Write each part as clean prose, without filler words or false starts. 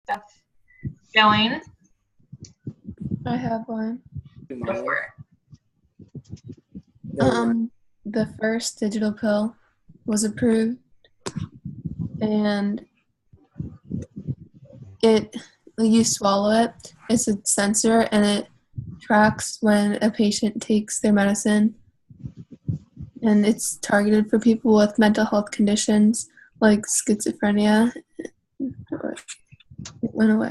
stuff going. I have one. Go for it. The first digital pill was approved, and you swallow it. It's a sensor, and it tracks when a patient takes their medicine, and it's targeted for people with mental health conditions like schizophrenia. It went away.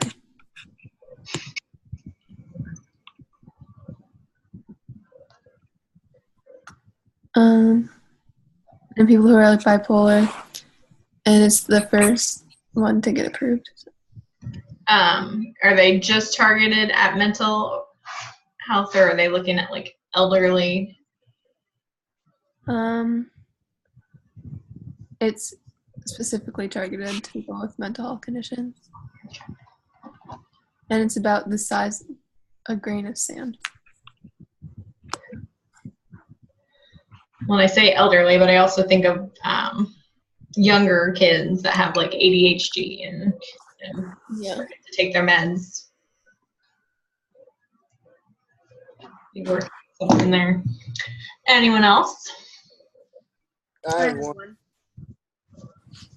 And people who are like bipolar, and it's the first one to get approved. Are they just targeted at mental health, or are they looking at like elderly? It's specifically targeted to people with mental health conditions. And it's about the size of a grain of sand. Well, I say elderly, but I also think of younger kids that have like ADHD and to take their meds. Something there. Anyone else? I have one.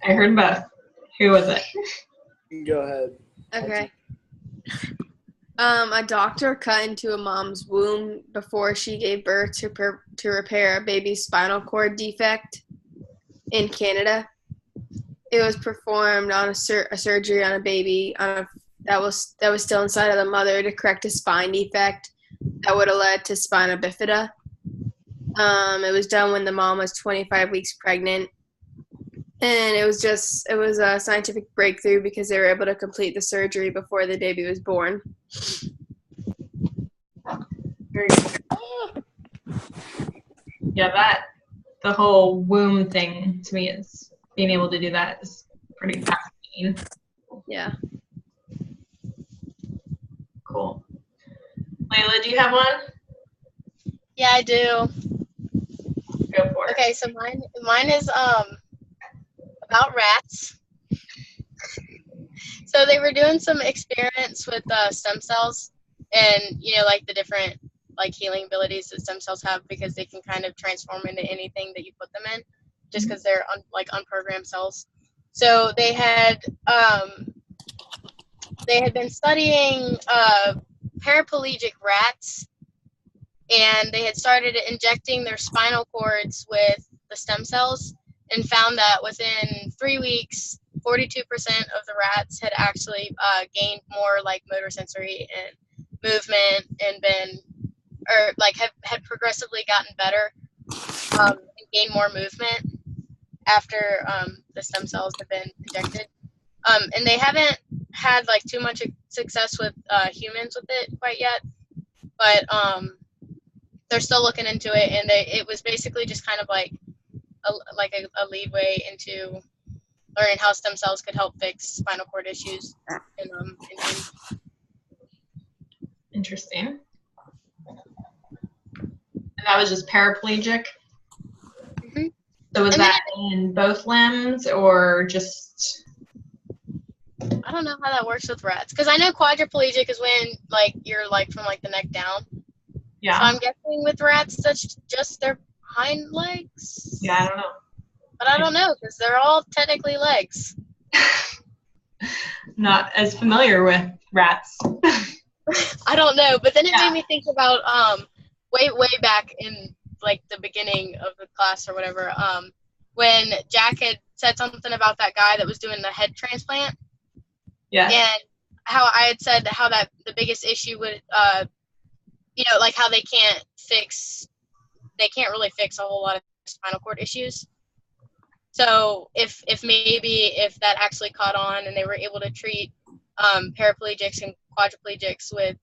I heard both. Who was it? You can go ahead. Okay. A doctor cut into a mom's womb before she gave birth to repair a baby's spinal cord defect in Canada. It was performed on a surgery on a baby that was still inside of the mother to correct a spine defect that would have led to spina bifida. It was done when the mom was 25 weeks pregnant. And it was a scientific breakthrough because they were able to complete the surgery before the baby was born. Very cool. Yeah, the whole womb thing to me is being able to do that is pretty fascinating. Yeah. Cool. Layla, do you have one? Yeah, I do. Go for it. Okay, so mine is about rats. So they were doing some experiments with stem cells, and like the different like healing abilities that stem cells have, because they can kind of transform into anything that you put them in, just because they're unprogrammed cells. So they had been studying paraplegic rats, and they had started injecting their spinal cords with the stem cells, and found that within 3 weeks, 42% of the rats had actually gained more like motor sensory and movement, and had progressively gotten better and gained more movement after the stem cells have been injected. And they haven't had like too much success with humans with it quite yet, but they're still looking into it, and it was basically just kind of like a leadway into learning how stem cells could help fix spinal cord issues in humans. Interesting. And that was just paraplegic? Mm-hmm. So was that in both limbs or just... I don't know how that works with rats, because I know quadriplegic is when like you're like from like the neck down. Yeah. So I'm guessing with rats that's just their hind legs. Yeah, I don't know. But I don't know, because they're all technically legs. Not as familiar with rats. I don't know, but then it made me think about way back in like the beginning of the class or whatever, when Jack had said something about that guy that was doing the head transplant. Yeah. And how I had said how that the biggest issue would like how they can't really fix a whole lot of spinal cord issues. So if that actually caught on and they were able to treat paraplegics and quadriplegics with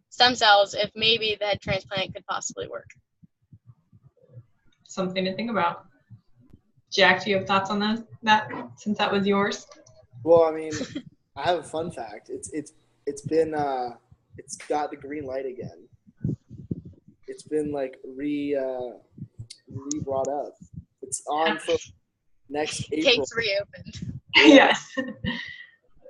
stem cells, if maybe the head transplant could possibly work. Something to think about. Jack, do you have thoughts on that since that was yours? Well, I mean, I have a fun fact. It's been it's got the green light again. It's been like brought up. It's on for next April. Case reopened. Yes.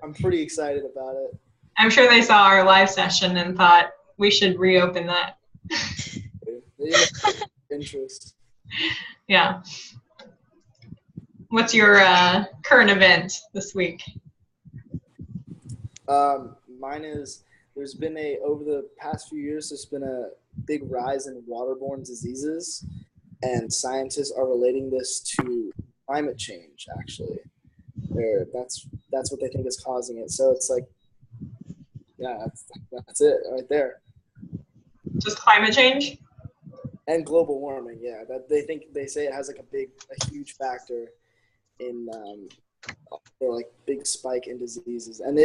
I'm pretty excited about it. I'm sure they saw our live session and thought we should reopen that. Interest. Yeah. What's your current event this week? Mine is, over the past few years, there's been a big rise in waterborne diseases, and scientists are relating this to climate change, actually. That's what they think is causing it. So it's like, yeah, that's it right there. Just climate change? And global warming, yeah. That they say it has like a huge factor in like big spike in diseases, and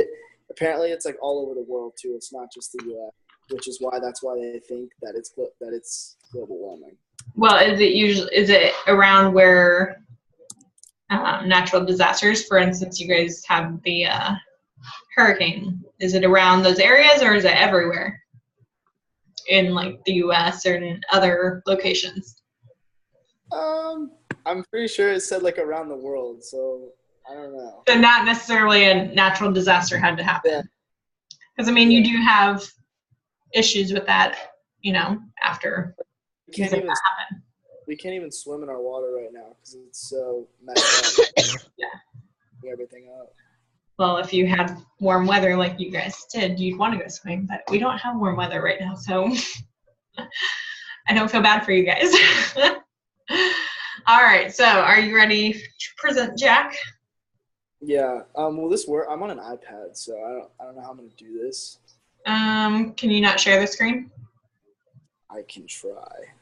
apparently it's like all over the world too. It's not just the U.S., which is why they think that it's global warming. Well, is it around where natural disasters? For instance, you guys have the hurricane. Is it around those areas, or is it everywhere in like the U.S. or in other locations? I'm pretty sure it said like around the world, so I don't know. So not necessarily a natural disaster had to happen. Because I mean, you do have issues with that, after we can't even swim in our water right now because it's so messed up. Yeah. Everything up. Well, if you had warm weather like you guys did, you'd want to go swimming, but we don't have warm weather right now, so I don't feel bad for you guys. All right, so are you ready to present, Jack? Yeah. Will this work? I'm on an iPad, so I don't know how I'm gonna do this. Can you not share the screen? I can try.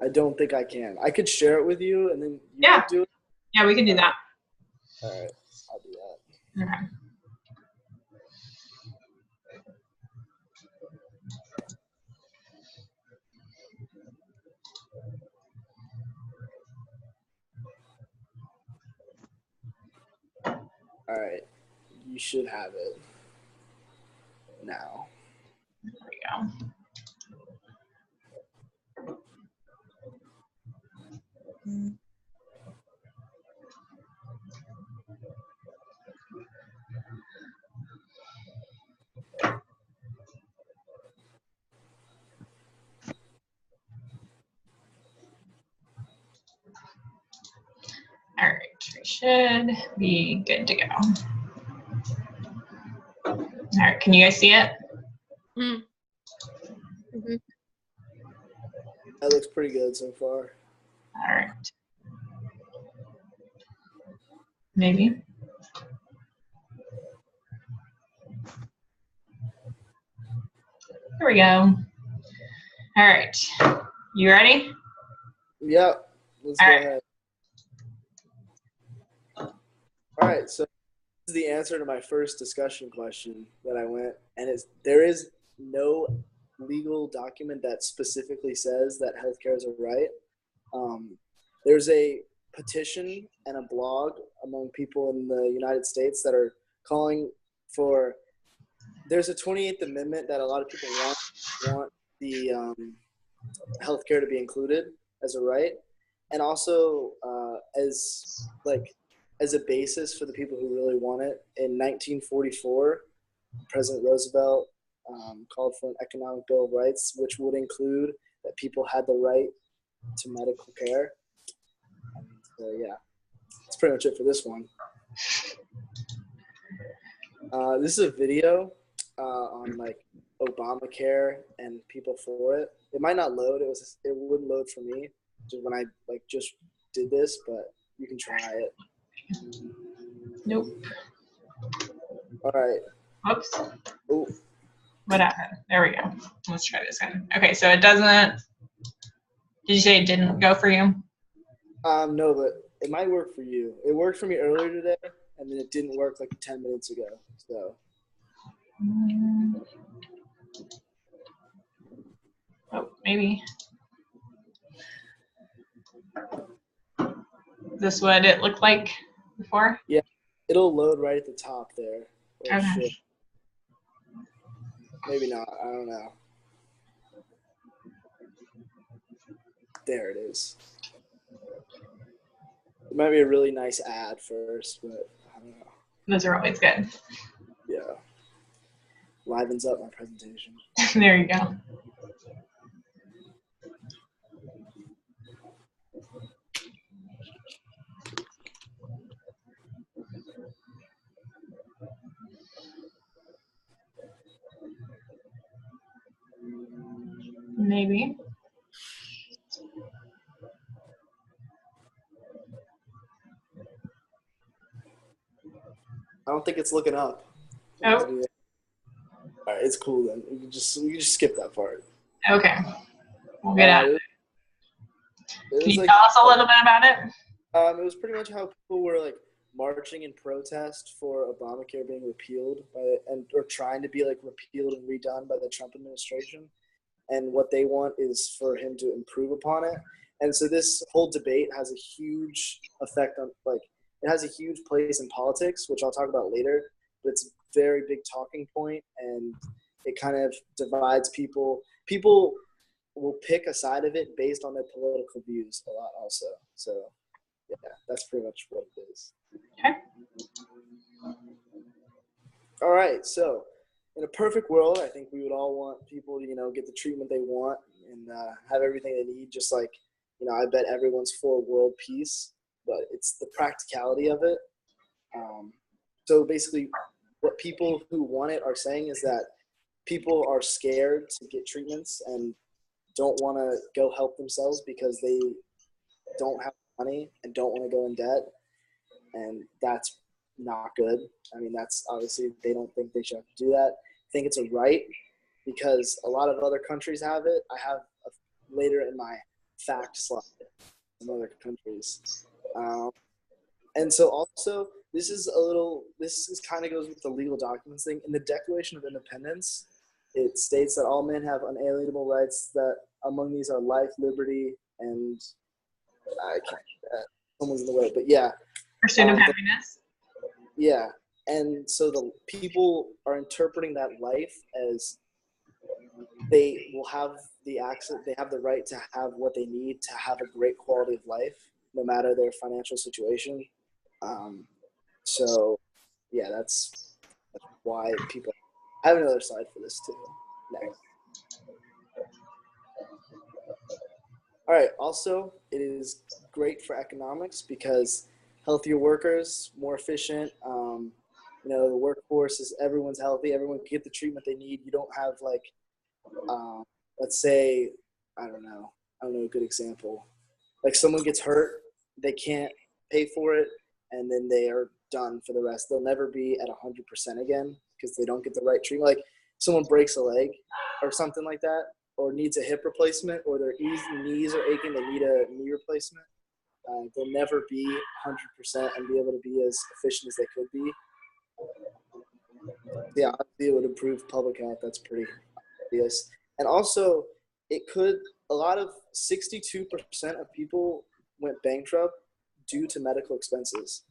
I don't think I can. I could share it with you, and then you could do it. Yeah, we can do that. All right, I'll do that. Okay. All right, you should have it now. There we go. All right, we should be good to go. All right, can you guys see it? Mm-hmm. That looks pretty good so far. All right. Maybe. There we go. All right. You ready? Yep. Let's go ahead. All right. So this is the answer to my first discussion question that I went, and there is no legal document that specifically says that healthcare is a right. There's a petition and a blog among people in the United States that are calling for. There's a 28th Amendment that a lot of people want the healthcare to be included as a right, and also as a basis for the people who really want it. In 1944, President Roosevelt called for an economic bill of rights, which would include that people had the right to medical care. So yeah, that's pretty much it for this one. This is a video on like Obamacare and people for it. It might not load. It wouldn't load for me just when I just did this, but you can try it. Nope. All right. Oops. Oh. What happened? There we go. Let's try this again. Okay, so it doesn't. Did you say it didn't go for you? No, but it might work for you. It worked for me earlier today, and then it didn't work like 10 minutes ago. So. Oh, maybe. Is this what it looked like before? Yeah, it'll load right at the top there. Okay. Maybe not. I don't know. There it is. It might be a really nice ad first, but I don't know. Those are always good. Yeah. Livens up my presentation. There you go. Maybe. I don't think it's looking up. Oh, All right, it's cool then. We can just skip that part. okay. We'll get out. It Can was you like, tell us a little bit about it? it was pretty much how people were like marching in protest for Obamacare being repealed or trying to be like repealed and redone by the Trump administration. And what they want is for him to improve upon it. And so this whole debate has a huge effect on, like, it has a huge place in politics, which I'll talk about later, but it's a very big talking point, and it kind of divides people. People will pick a side of it based on their political views a lot also. So, yeah, that's pretty much what it is. Okay. All right, so in a perfect world, I think we would all want people to, get the treatment they want and have everything they need, just like, I bet everyone's for world peace, but it's the practicality of it. So basically, what people who want it are saying is that people are scared to get treatments and don't want to go help themselves because they don't have money and don't want to go in debt, and that's not good. I mean, that's obviously, they don't think they should have to do that. I think it's a right because a lot of other countries have it. I have later in my fact slide some other countries. And so also, this kind of goes with the legal documents thing. In the Declaration of Independence, it states that all men have unalienable rights, that among these are life, liberty, and I can't, someone's in the way, but yeah. Pursuit of happiness. Yeah, and so the people are interpreting that life as they will have the access, they have the right to have what they need to have a great quality of life, no matter their financial situation. So, yeah, that's why people have another side for this too. Next. All right. Also, it is great for economics because healthier workers, more efficient. The workforce is, everyone's healthy. Everyone can get the treatment they need. You don't have like, let's say, I don't know a good example. Like someone gets hurt, they can't pay for it, and then they are done for the rest. They'll never be at 100% again because they don't get the right treatment. Like someone breaks a leg or something like that, or needs a hip replacement, or their knees are aching, they need a knee replacement. They'll never be 100% and be able to be as efficient as they could be. Yeah, obviously it would improve public health. That's pretty obvious. And also, a lot of 62% of people went bankrupt due to medical expenses.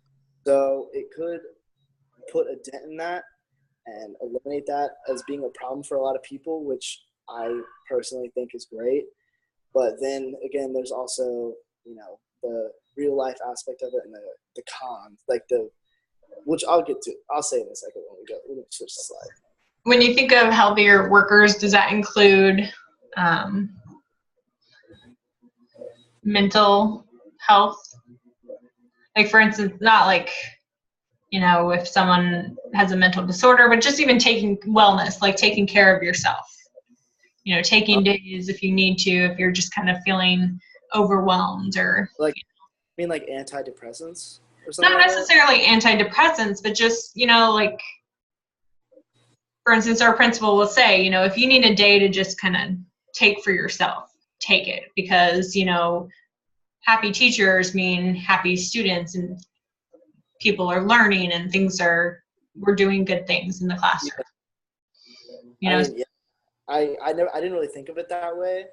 So it could put a dent in that and eliminate that as being a problem for a lot of people, which I personally think is great. But then again, there's also, the real life aspect of it and the cons, which I'll get to. I'll say in a second when we go. We're going to switch the slide. When you think of healthier workers, does that include mental health? Like, for instance, not like, if someone has a mental disorder, but just even taking wellness, like taking care of yourself. Taking days if you need to, if you're just kind of feeling overwhelmed or. Like, I mean, like antidepressants or something? Not necessarily antidepressants, but just, like, for instance, our principal will say, if you need a day to just kind of take for yourself, take it, because, happy teachers mean happy students and people are learning and we're doing good things in the classroom. I didn't really think of it that way,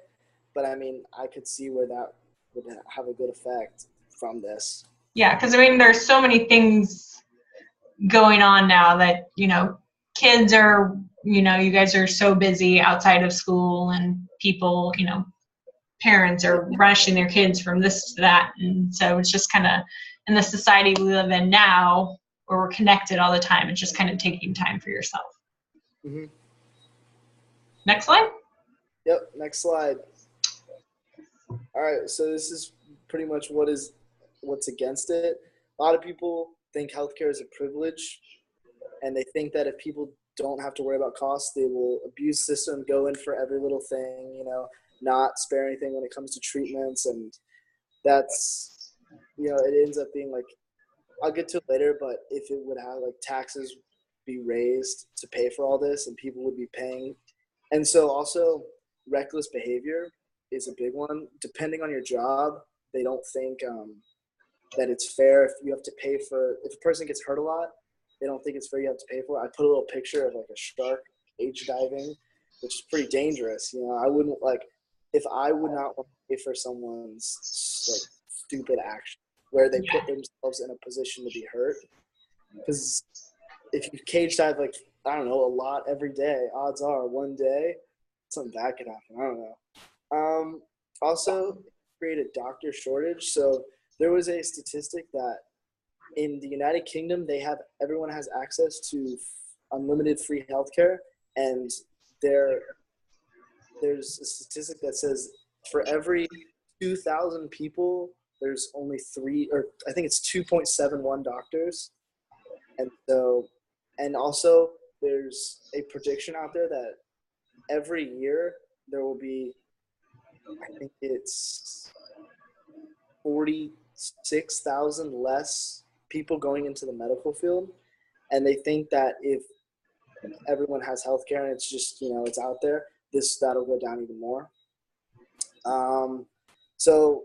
but I mean, I could see where that would have a good effect from this. Yeah, because there's so many things going on now that, kids are, you guys are so busy outside of school, and people parents are rushing their kids from this to that. And so it's just kind of, in the society we live in now, where we're connected all the time, it's just kind of taking time for yourself. Mm-hmm. Next slide. Yep, next slide. All right, so this is pretty much what's against it. A lot of people think healthcare is a privilege, and they think that if people don't have to worry about costs, they will abuse the system, go in for every little thing, not spare anything when it comes to treatments. And that's, it ends up being like, I'll get to it later, but if it would have like taxes be raised to pay for all this and people would be paying. And so also reckless behavior is a big one. Depending on your job, they don't think that it's fair if you have to pay for, if a person gets hurt a lot, they don't think it's fair you have to pay for it. I put a little picture of like a shark age diving, which is pretty dangerous. I wouldn't if I would not want to pay for someone's like stupid action where they put themselves in a position to be hurt. Because if you cage dive, like, I don't know, a lot every day, odds are one day something bad could happen. I don't know. Also, create a doctor shortage. So there was a statistic that in the United Kingdom, everyone has access to unlimited free healthcare, and there's a statistic that says for every 2,000 people, there's only 2.71 doctors. And so, and also there's a prediction out there that every year there will be, I think it's 46,000 less people going into the medical field. And they think that if everyone has healthcare and it's just, it's out there, that'll go down even more. So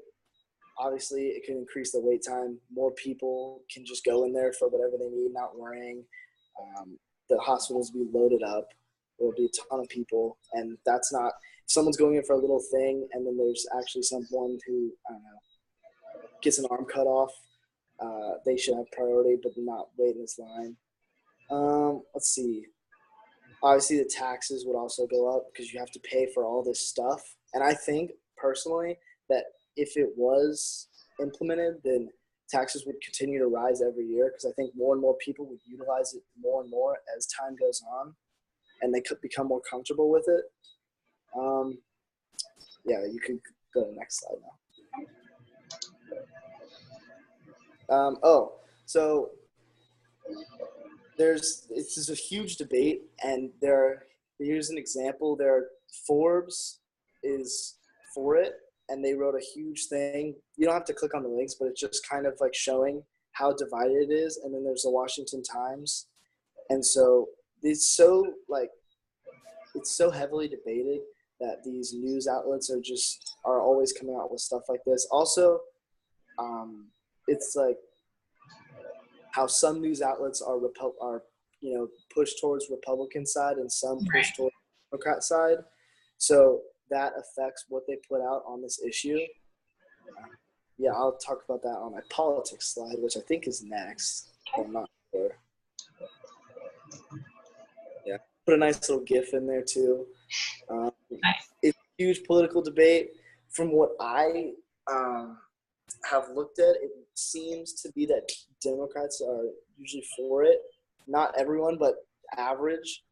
obviously it can increase the wait time. More people can just go in there for whatever they need, not worrying. The hospitals will be loaded up. There will be a ton of people, and that's not, if someone's going in for a little thing and then there's actually someone who, I don't know, gets an arm cut off, they should have priority, but not wait in this line. Let's see. Obviously, the taxes would also go up because you have to pay for all this stuff. And I think, personally, that if it was implemented, then taxes would continue to rise every year because I think more and more people would utilize it more and more as time goes on, and they could become more comfortable with it. You could go to the next slide now. So this is a huge debate, and here's an example. Forbes is for it, and they wrote a huge thing. You don't have to click on the links, but it's just kind of like showing how divided it is. And then there's the Washington Times, and so it's so heavily debated that these news outlets are always coming out with stuff like this. Also, it's like how some news outlets are pushed towards Republican side and some push towards Democrat side. So that affects what they put out on this issue. I'll talk about that on my politics slide, which I think is next. I'm not sure. Yeah, put a nice little GIF in there too. It's a huge political debate. From what I have looked at, it seems to be that Democrats are usually for it. Not everyone, but average,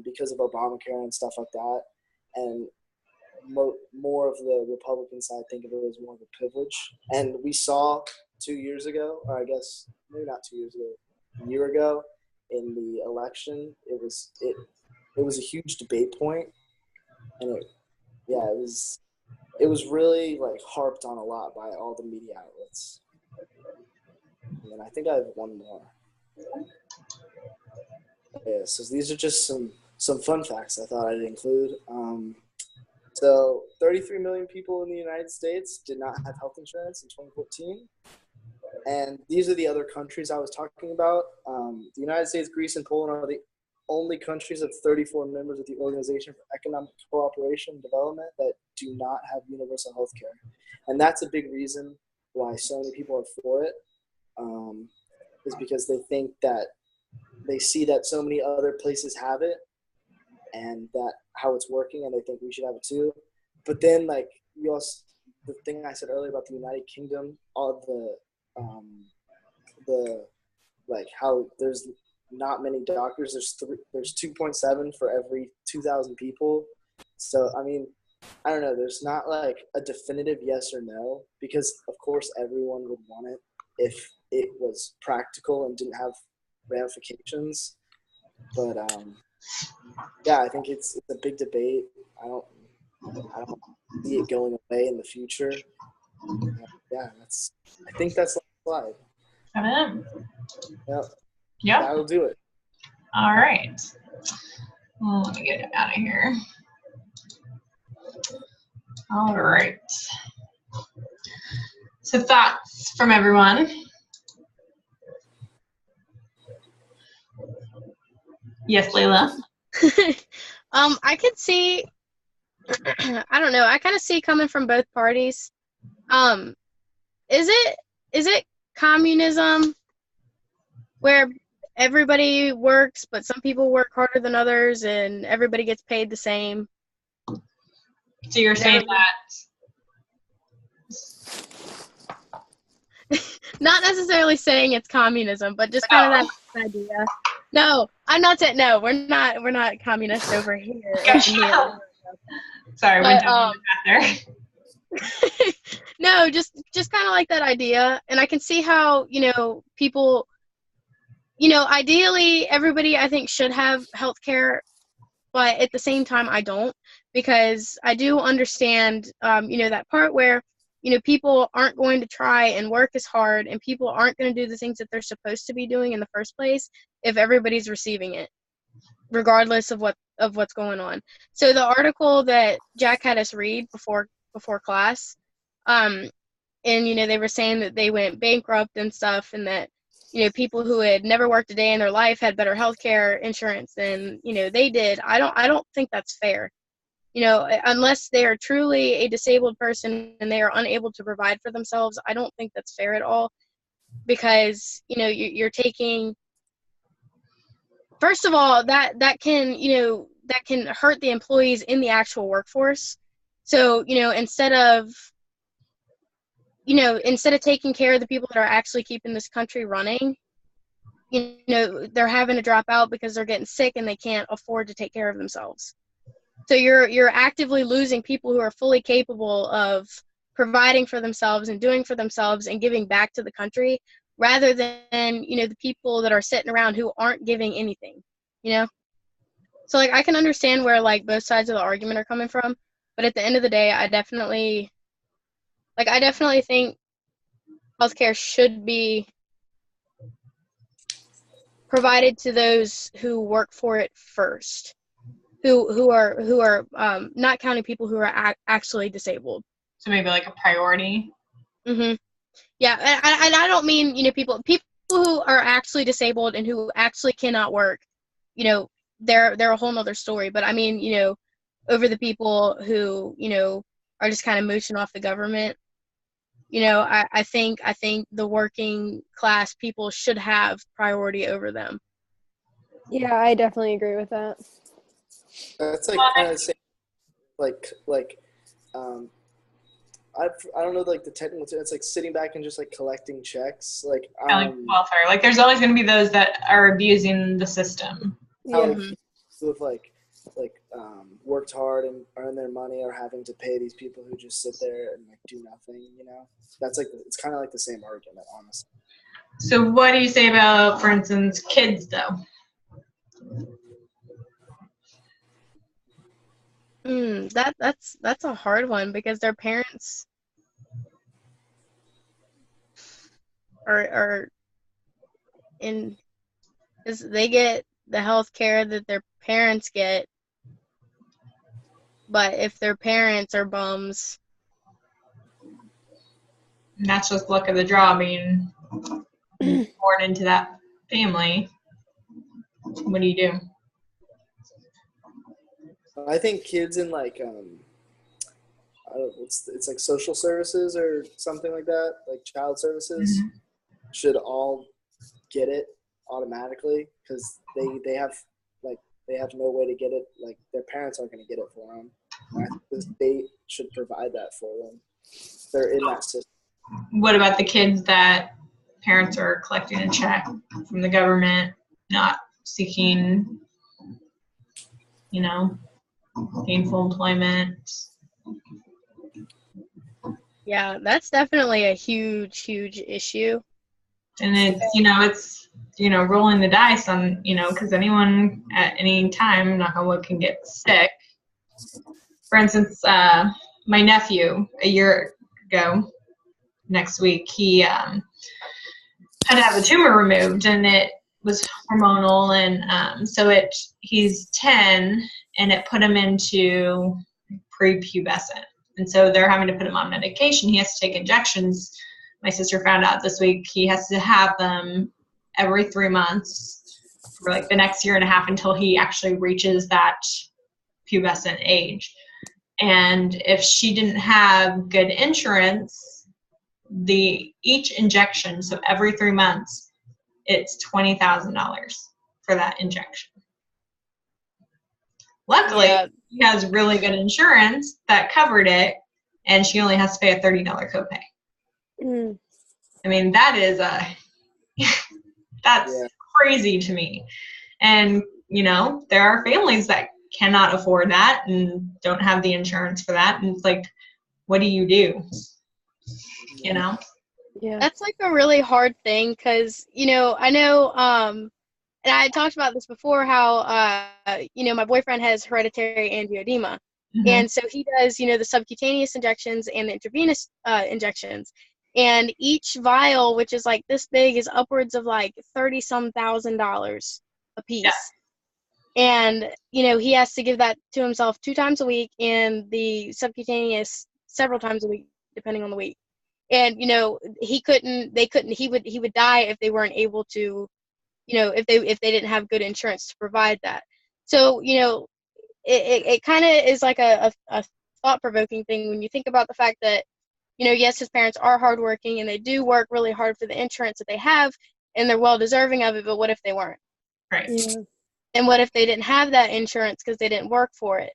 because of Obamacare and stuff like that. And more of the Republican side think of it as more of a privilege. And we saw 2 years ago, or I guess maybe not 2 years ago, a year ago in the election, it was a huge debate point, and it was really like harped on a lot by all the media outlets. And I think I have one more. Yeah, so these are just some fun facts I thought I'd include. So 33 million people in the United States did not have health insurance in 2014. And these are the other countries I was talking about. The United States, Greece, and Poland are the only countries of 34 members of the Organization for Economic Cooperation and Development that do not have universal health care. And that's a big reason why so many people are for it, is because they think that they see that so many other places have it and that how it's working, and they think we should have it too. But then, like, you also, the thing I said earlier about the United Kingdom, all the like how there's not many doctors. There's 2.7 for every 2,000 people. So I mean, I don't know. There's not like a definitive yes or no, because of course everyone would want it if it was practical and didn't have ramifications. But yeah, I think it's a big debate. I don't see it going away in the future. Yeah, I think that's the slide. Yep, Yep. that'll do it. All right. Well, let me get it out of here. All right. So thoughts from everyone? Yes, Layla. I could see, I don't know, I kind of see coming from both parties. Is it communism where everybody works, but some people work harder than others and everybody gets paid the same? So you're saying that Not necessarily saying it's communism, but just kind of that idea. No, I'm not saying, no, we're not communist over here. Sorry, But, went down the path there. no, just kind of like that idea. And I can see how, people, ideally everybody I think should have healthcare, but at the same time I don't, because I do understand, that part where, people aren't going to try and work as hard, and people aren't going to do the things that they're supposed to be doing in the first place if everybody's receiving it, regardless of what's going on. So the article that Jack had us read before class, and they were saying that they went bankrupt and stuff, and that people who had never worked a day in their life had better healthcare insurance than they did. I don't think that's fair. Unless they are truly a disabled person and they are unable to provide for themselves, I don't think that's fair at all, because you're taking, first of all, that can hurt the employees in the actual workforce. So instead of taking care of the people that are actually keeping this country running, they're having to drop out because they're getting sick and they can't afford to take care of themselves. So you're actively losing people who are fully capable of providing for themselves and doing for themselves and giving back to the country, rather than the people that are sitting around who aren't giving anything. So like I can understand where like both sides of the argument are coming from, but at the end of the day, I definitely think healthcare should be provided to those who work for it first, who are not counting people who are actually disabled. So maybe like a priority. Mhm. Yeah, and I don't mean people who are actually disabled and who actually cannot work. They're a whole nother story. But I mean over the people who are just kind of mooching off the government. I think the working class people should have priority over them. Yeah, I definitely agree with that. That's like kind of the same, I don't know like the technical term. It's like sitting back and just like collecting checks, like welfare. Like there's always going to be those that are abusing the system. how like, people who have worked hard and earned their money are having to pay these people who just sit there and like do nothing. That's like it's kind of like the same argument, honestly. So what do you say about, for instance, kids though? That's a hard one, because their parents are in, they get the health care that their parents get, but if their parents are bums, And that's just luck of the draw being born into that family. What do you do? I think kids in like it's like social services or something like that, like child services, should all get it automatically, because they have no way to get it. Like their parents aren't going to get it for them. I think the state should provide that for them. They're in that system. What about the kids that parents are collecting a check from the government, not seeking, gainful employment? Yeah, that's definitely a huge, huge issue. And it's rolling the dice on, because anyone at any time, knock on wood, can get sick. For instance, my nephew, a year ago, next week, he had to have a tumor removed, and it was hormonal, and he's 10, and it put him into prepubescent. And so they're having to put him on medication. He has to take injections. My sister found out this week he has to have them every 3 months for like the next year and a half until he actually reaches that pubescent age. And if she didn't have good insurance, each injection, so every 3 months, it's $20,000 for that injection. Luckily, he has really good insurance that covered it, and she only has to pay a $30 copay. Mm. I mean, that's crazy to me. And, there are families that cannot afford that and don't have the insurance for that. And it's like, what do you do? Yeah. That's like a really hard thing because, I know, and I talked about this before, how, my boyfriend has hereditary angioedema. Mm-hmm. And so he does, the subcutaneous injections and the intravenous injections. And each vial, which is like this big, is upwards of like $30,000 a piece. Yeah. And, he has to give that to himself 2 times a week and the subcutaneous several times a week, depending on the week. And, he would die if they weren't able to, if they didn't have good insurance to provide that. So, it kind of is like a thought-provoking thing when you think about the fact that, yes, his parents are hardworking and they do work really hard for the insurance that they have and they're well deserving of it, but what if they weren't? Right. Yeah. And what if they didn't have that insurance because they didn't work for it?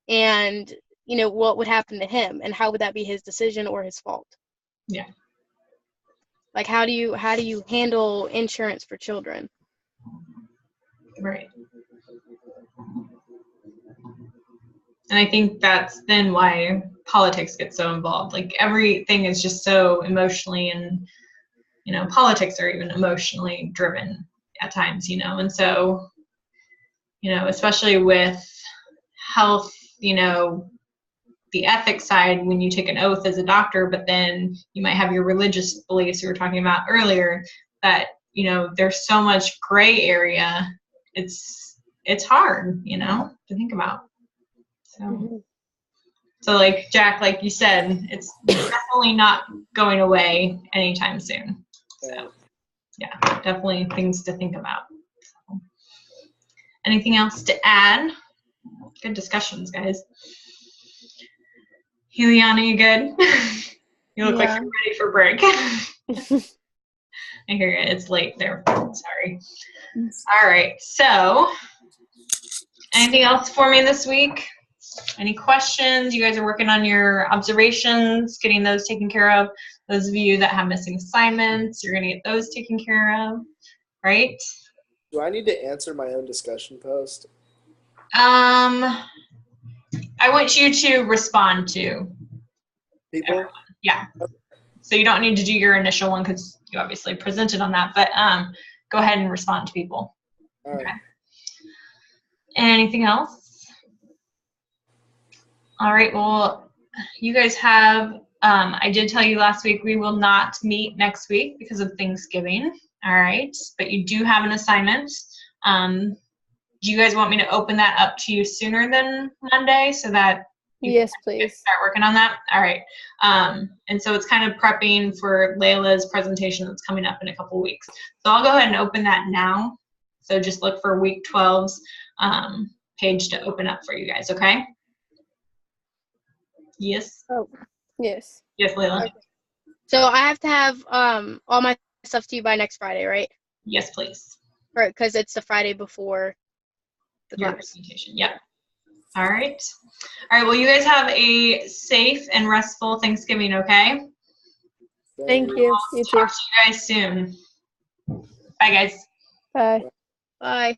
And, what would happen to him, and how would that be his decision or his fault? Yeah. Like, how do you handle insurance for children? Right. And I think that's then why politics gets so involved. Like, everything is just so emotionally, and, politics are even emotionally driven at times, and so, especially with health, the ethics side, when you take an oath as a doctor, but then you might have your religious beliefs we were talking about earlier, that, there's so much gray area. It's hard, to think about. So, Mm-hmm. So like Jack, like you said, it's definitely not going away anytime soon. So, yeah, definitely things to think about. So, anything else to add? Good discussions, guys. Juliana, you good? You look like you're ready for break. I hear you. It's late there. Sorry. All right. So, anything else for me this week? Any questions? You guys are working on your observations, getting those taken care of. Those of you that have missing assignments, you're going to get those taken care of, right? Do I need to answer my own discussion post? I want you to respond to people. Everyone. Yeah. So you don't need to do your initial one because you obviously presented on that, but go ahead and respond to people. All right. Okay. Anything else? All right, well, you guys have, I did tell you last week we will not meet next week because of Thanksgiving, all right? But you do have an assignment. Do you guys want me to open that up to you sooner than Monday so that you Yes, can please. start working on that? All right. And so it's kind of prepping for Layla's presentation that's coming up in a couple weeks. So I'll go ahead and open that now. So just look for week 12's page to open up for you guys, okay? Yes. Oh, yes. Yes, Layla. Okay. So I have to have all my stuff to you by next Friday, right? Yes, please. Right, because it's the Friday before the Your class. presentation. Yeah. All right. All right. Well, you guys have a safe and restful Thanksgiving, okay? Thank you. You too. Talk to you guys soon. Bye, guys. Bye. Bye.